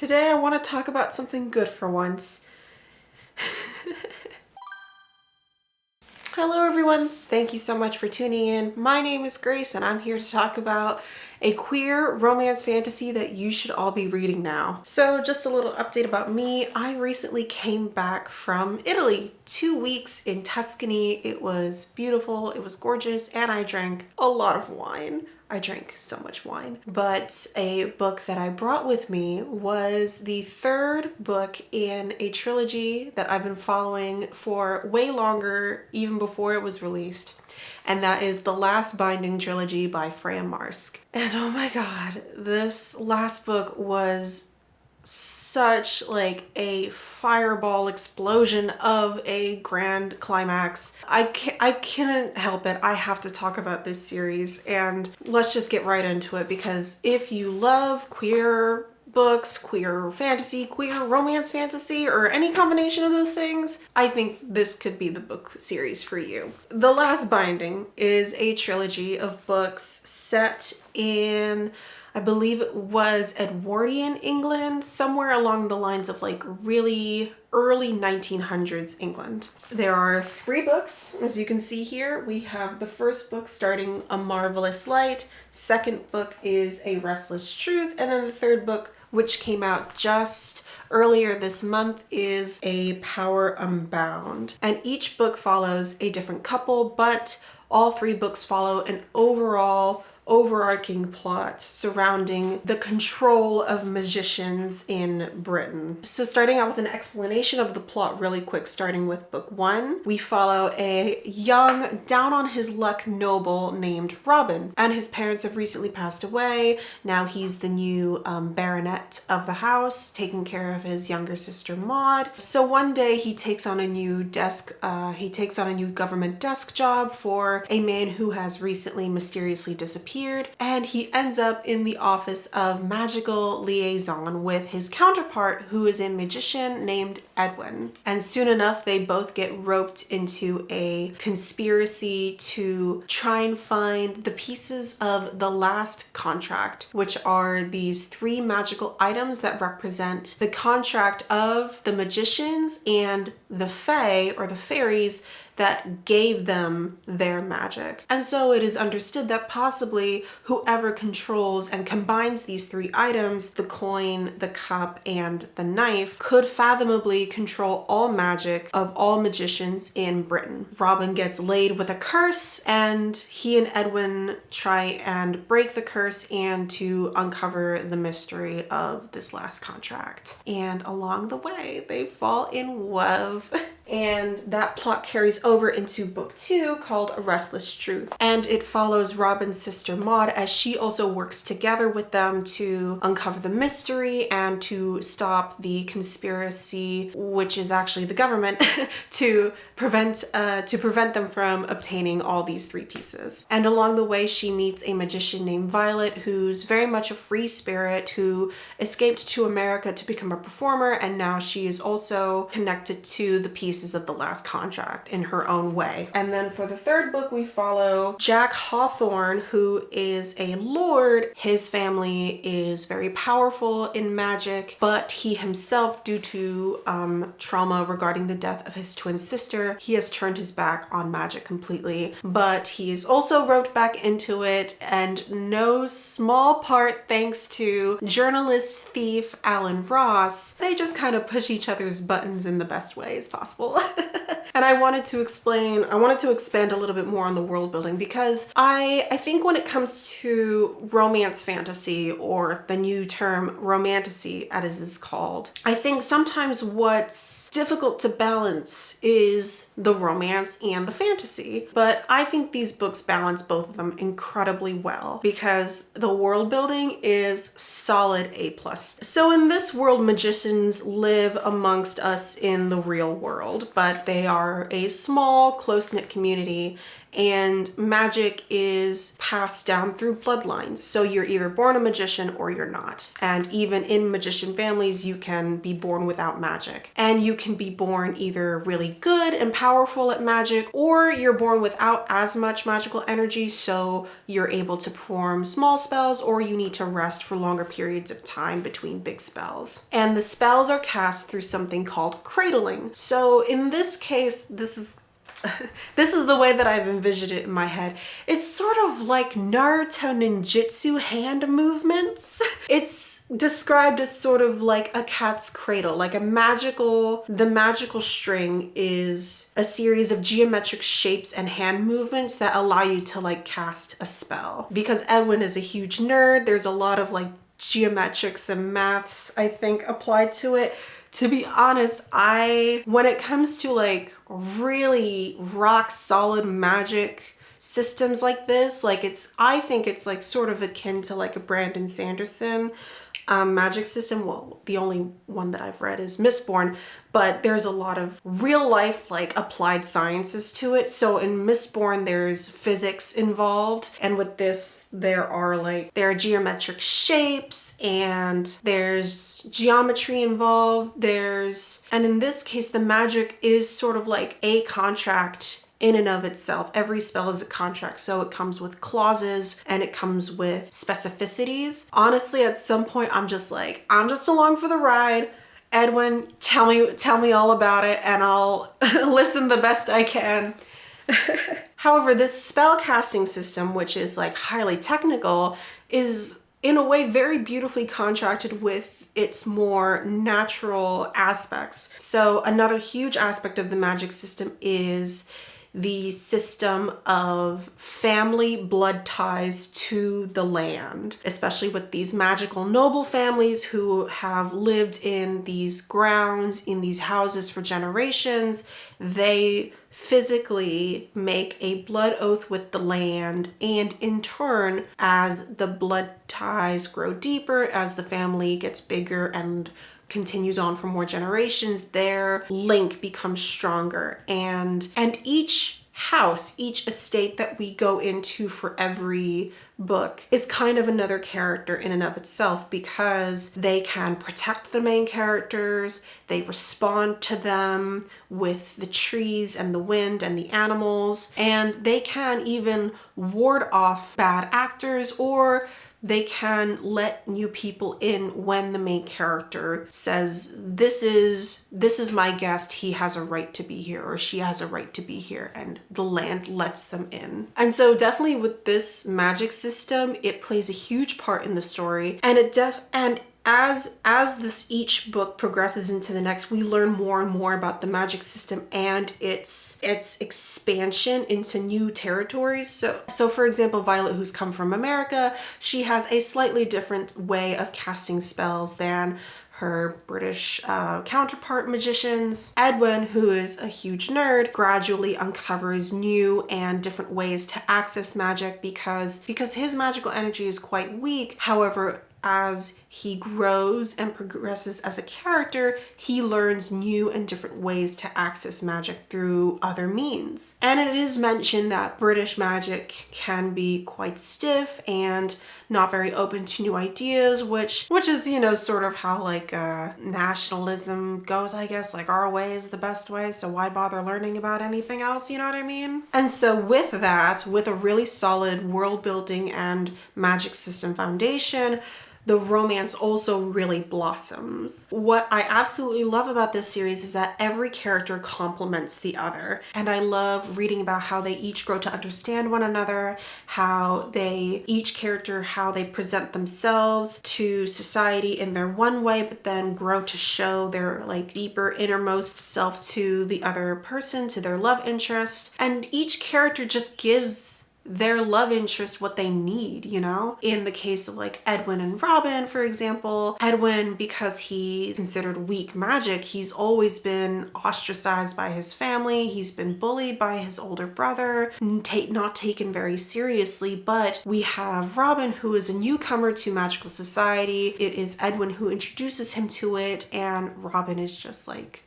Today I want to talk about something good for once. Hello everyone, thank you so much for tuning in. My name is Grace and I'm here to talk about a queer romance fantasy that you should all be reading now. So just a little update about me. I recently came back from Italy, 2 weeks in Tuscany. It was beautiful, it was gorgeous, and I drank a lot of wine. I drank so much wine. But a book that I brought with me was the third book in a trilogy that I've been following for way longer, even before it was released. And that is The Last Binding Trilogy by Freya Marske. And oh my god, this last book was such like a fireball explosion of a grand climax. I couldn't help it. I have to talk about this series, and let's just get right into it, because if you love queer books, queer fantasy, queer romance fantasy, or any combination of those things, I think this could be the book series for you. The Last Binding is a trilogy of books set in, I believe it was Edwardian England, somewhere along the lines of like really early 1900s England. There are 3 books, as you can see here. We have the first book starting A Marvelous Light, second book is A Restless Truth, and then the third book, which came out just earlier this month, is A Power Unbound. And each book follows a different couple, but all 3 books follow an overarching plot surrounding the control of magicians in Britain. So starting out with an explanation of the plot really quick, starting with book 1, we follow a young, down on his luck noble named Robin, and his parents have recently passed away. Now he's the new baronet of the house, taking care of his younger sister Maud. So one day he takes on a new government desk job for a man who has recently mysteriously disappeared, and he ends up in the office of magical liaison with his counterpart, who is a magician named Edwin. And soon enough, they both get roped into a conspiracy to try and find the pieces of the last contract, which are these 3 magical items that represent the contract of the magicians and the fae, or the fairies, that gave them their magic. And so it is understood that possibly whoever controls and combines these 3 items, the coin, the cup, and the knife, could fathomably control all magic of all magicians in Britain. Robin gets laid with a curse, and he and Edwin try and break the curse and to uncover the mystery of this last contract. And along the way, they fall in love. And that plot carries over into book 2, called A Restless Truth. And it follows Robin's sister Maud as she also works together with them to uncover the mystery and to stop the conspiracy, which is actually the government, to prevent them from obtaining all these 3 pieces. And along the way, she meets a magician named Violet, who's very much a free spirit, who escaped to America to become a performer, and now she is also connected to the pieces of the last contract in her own way. And then for the third book, we follow Jack Hawthorne, who is a lord. His family is very powerful in magic, but he himself, due to trauma regarding the death of his twin sister, he has turned his back on magic completely. But he is also roped back into it, and no small part thanks to journalist thief Alan Ross. They just kind of push each other's buttons in the best ways possible. And I wanted to expand a little bit more on the world building, because I think when it comes to romance fantasy, or the new term romantasy as it is called, I think sometimes what's difficult to balance is the romance and the fantasy. But I think these books balance both of them incredibly well, because the world building is solid A+. So in this world, magicians live amongst us in the real world, but they are a small, close-knit community, and magic is passed down through bloodlines. So you're either born a magician or you're not. And even in magician families, you can be born without magic. And you can be born either really good and powerful at magic, or you're born without as much magical energy, so you're able to perform small spells, or you need to rest for longer periods of time between big spells. And the spells are cast through something called cradling. So in this case, this is the way that I've envisioned it in my head. It's sort of like Naruto ninjutsu hand movements. It's described as sort of like a cat's cradle, like the magical string is a series of geometric shapes and hand movements that allow you to like cast a spell. Because Edwin is a huge nerd, there's a lot of like geometrics and maths, I think, applied to it. To be honest, when it comes to like really rock solid magic systems like this, like I think it's like sort of akin to like a Brandon Sanderson magic system. Well, the only one that I've read is Mistborn, but there's a lot of real life like applied sciences to it. So in Mistborn, there's physics involved, and with this, there are geometric shapes and there's geometry involved. And in this case, the magic is sort of like a contract in and of itself. Every spell is a contract, so it comes with clauses and it comes with specificities. Honestly, at some point, I'm just along for the ride. Edwin, tell me all about it, and I'll listen the best I can. However, this spell casting system, which is like highly technical, is in a way very beautifully contracted with its more natural aspects. So another huge aspect of the magic system is the system of family blood ties to the land, especially with these magical noble families who have lived in these grounds, in these houses for generations. They physically make a blood oath with the land, and in turn, as the blood ties grow deeper, as the family gets bigger and continues on for more generations, their link becomes stronger. And each house, each estate that we go into for every book is kind of another character in and of itself, because they can protect the main characters, they respond to them with the trees and the wind and the animals, and they can even ward off bad actors, or they can let new people in when the main character says, this is my guest, he has a right to be here, or she has a right to be here, and the land lets them in. And so definitely with this magic system, it plays a huge part in the story, and as this each book progresses into the next, we learn more and more about the magic system and its expansion into new territories. So for example, Violet, who's come from America, she has a slightly different way of casting spells than her British counterpart magicians. Edwin, who is a huge nerd, gradually uncovers new and different ways to access magic because his magical energy is quite weak. However, as he grows and progresses as a character, he learns new and different ways to access magic through other means. And it is mentioned that British magic can be quite stiff and not very open to new ideas, which is, sort of how like nationalism goes, I guess. Like, our way is the best way, so why bother learning about anything else, you know what I mean? And so with that, with a really solid world building and magic system foundation, the romance also really blossoms. What I absolutely love about this series is that every character complements the other. And I love reading about how they each grow to understand one another, how each character present themselves to society in their one way, but then grow to show their like deeper innermost self to the other person, to their love interest. And each character just gives their love interest what they need, In the case of like Edwin and Robin, for example, Edwin, because he's considered weak magic, he's always been ostracized by his family, he's been bullied by his older brother, not taken very seriously. But we have Robin, who is a newcomer to magical society. It is Edwin who introduces him to it, and Robin is just like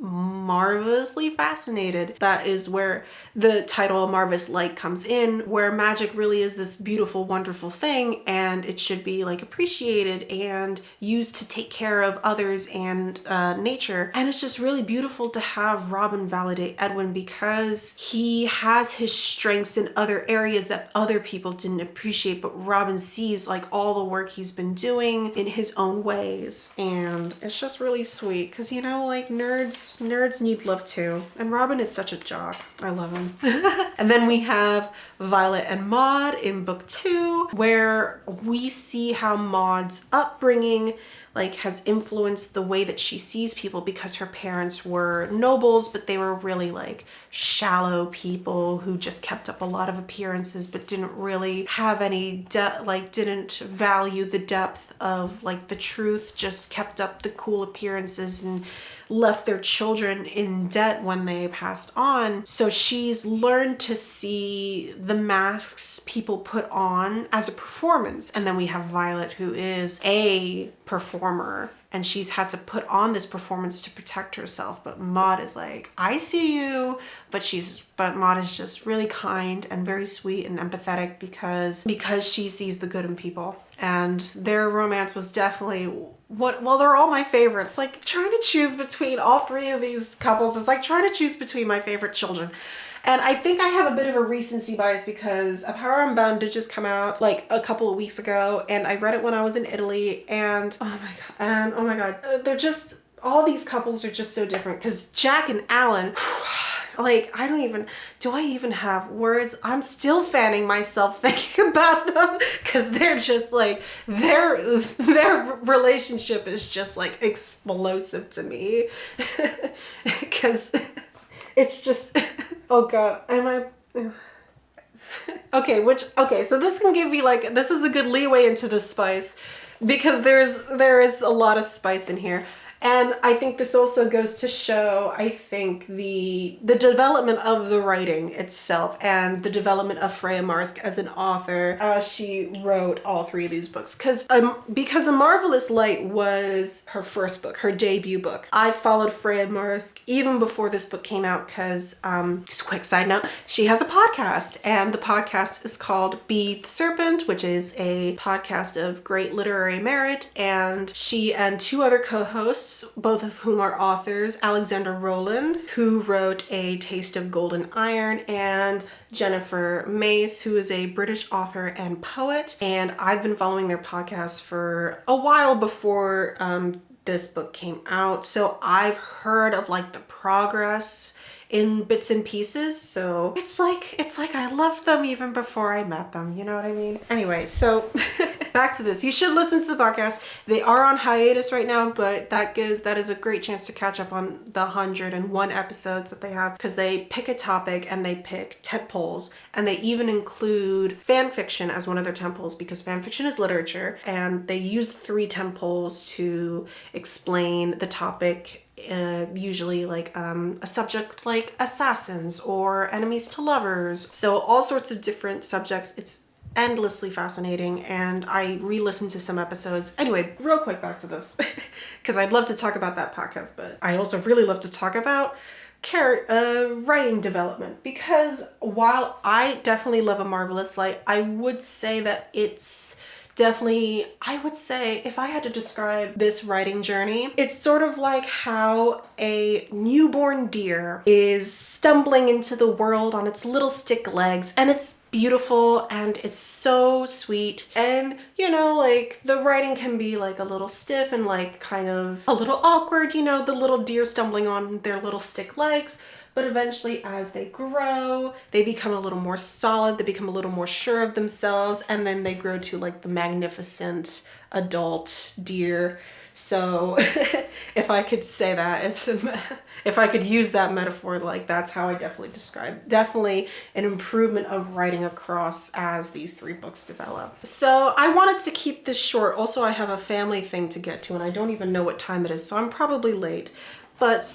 marvelously fascinated. That is where the title Marvelous Light comes in, where magic really is this beautiful, wonderful thing, and it should be like appreciated and used to take care of others and nature. And it's just really beautiful to have Robin validate Edwin, because he has his strengths in other areas that other people didn't appreciate, but Robin sees like all the work he's been doing in his own ways. And it's just really sweet, because you know, like nerds need love too. And Robin is such a jock. I love him. And then we have Violet and Maud in book 2, where we see how Maud's upbringing like has influenced the way that she sees people, because her parents were nobles, but they were really like shallow people who just kept up a lot of appearances but didn't really have any didn't value the depth of like the truth, just kept up the cool appearances and left their children in debt when they passed on. So she's learned to see the masks people put on as a performance. And then we have Violet, who is a performer, and she's had to put on this performance to protect herself. But Maud is like, I see you. But Maud is just really kind and very sweet and empathetic because she sees the good in people. And their romance was definitely they're all my favorites. Like trying to choose between all three of these couples is like trying to choose between my favorite children. And I think I have a bit of a recency bias because A Power Unbound did just come out like a couple of weeks ago, and I read it when I was in Italy, and oh my god, they're just, all these couples are just so different. Because Jack and Alan, like do I even have words? I'm still fanning myself thinking about them, because they're just like, their relationship is just like explosive to me. Because it's just, oh god, so this can give me like, this is a good leeway into the spice, because there is a lot of spice in here. And I think this also goes to show, I think, the development of the writing itself and the development of Freya Marske as an author as she wrote all three of these books. Because A Marvelous Light was her first book, her debut book. I followed Freya Marske even before this book came out because, just a quick side note, she has a podcast, and the podcast is called Be the Serpent, which is a podcast of great literary merit. And she and two other co-hosts, both of whom are authors, Alexander Rowland, who wrote A Taste of Golden Iron, and Jennifer Mace, who is a British author and poet. And I've been following their podcast for a while before this book came out. So I've heard of like the progress in bits and pieces. So it's like I loved them even before I met them. You know what I mean? Anyway, so back to this. You should listen to the podcast. They are on hiatus right now, but that is a great chance to catch up on the 101 episodes that they have, because they pick a topic and they pick tentpoles, and they even include fan fiction as one of their tentpoles, because fan fiction is literature, and they use 3 tentpoles to explain the topic. Usually like a subject like assassins or enemies to lovers. So all sorts of different subjects. It's endlessly fascinating, and I re-listened to some episodes. Anyway, real quick, back to this, because I'd love to talk about that podcast, but I also really love to talk about writing development, because while I definitely love A Marvelous Light, I would say that it's definitely, I would say, if I had to describe this writing journey, it's sort of like how a newborn deer is stumbling into the world on its little stick legs, and it's beautiful and it's so sweet. And you know, like the writing can be like a little stiff and like kind of a little awkward, you know, the little deer stumbling on their little stick legs. But eventually, as they grow, they become a little more solid, they become a little more sure of themselves, and then they grow to like the magnificent adult deer. So if I could say that, if I could use that metaphor, like that's how I definitely an improvement of writing across as these 3 books develop. So I wanted to keep this short. Also, I have a family thing to get to, and I don't even know what time it is, so I'm probably late. But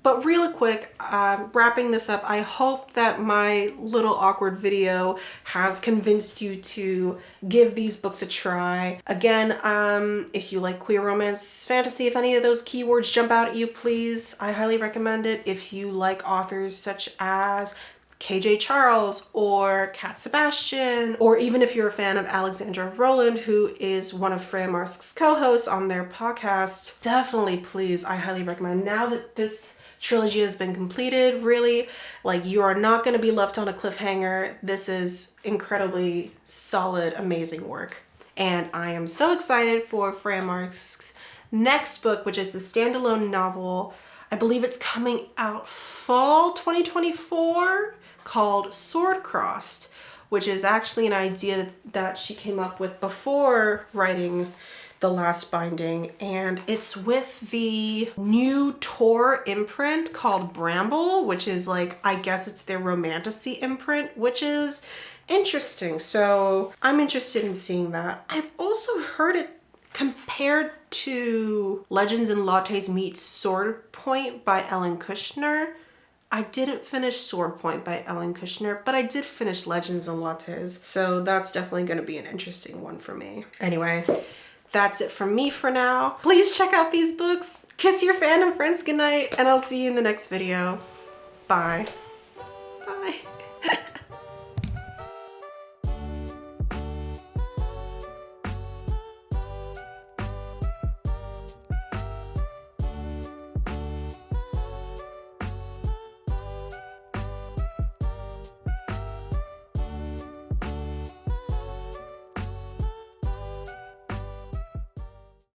But real quick, wrapping this up, I hope that my little awkward video has convinced you to give these books a try. Again, if you like queer romance, fantasy, if any of those keywords jump out at you, please, I highly recommend it. If you like authors such as KJ Charles or Cat Sebastian, or even if you're a fan of Alexandra Rowland, who is one of Freya Marsk's co-hosts on their podcast, definitely, please, I highly recommend. Now that this trilogy has been completed, really, like, you are not going to be left on a cliffhanger. This is incredibly solid, amazing work. And I am so excited for Freya Marsk's next book, which is the standalone novel. I believe it's coming out fall 2024, called Sword Crossed, which is actually an idea that she came up with before writing the last binding, and it's with the new Tor imprint called Bramble, which is like, I guess it's their Romantasy imprint, which is interesting. So I'm interested in seeing that. I've also heard it compared to Legends and Lattes meets Sword Point by Ellen Kushner. I didn't finish Sword Point by Ellen Kushner, but I did finish Legends and Lattes, so that's definitely going to be an interesting one for me. Anyway, that's it from me for now. Please check out these books. Kiss your fandom friends goodnight, and I'll see you in the next video. Bye. Bye.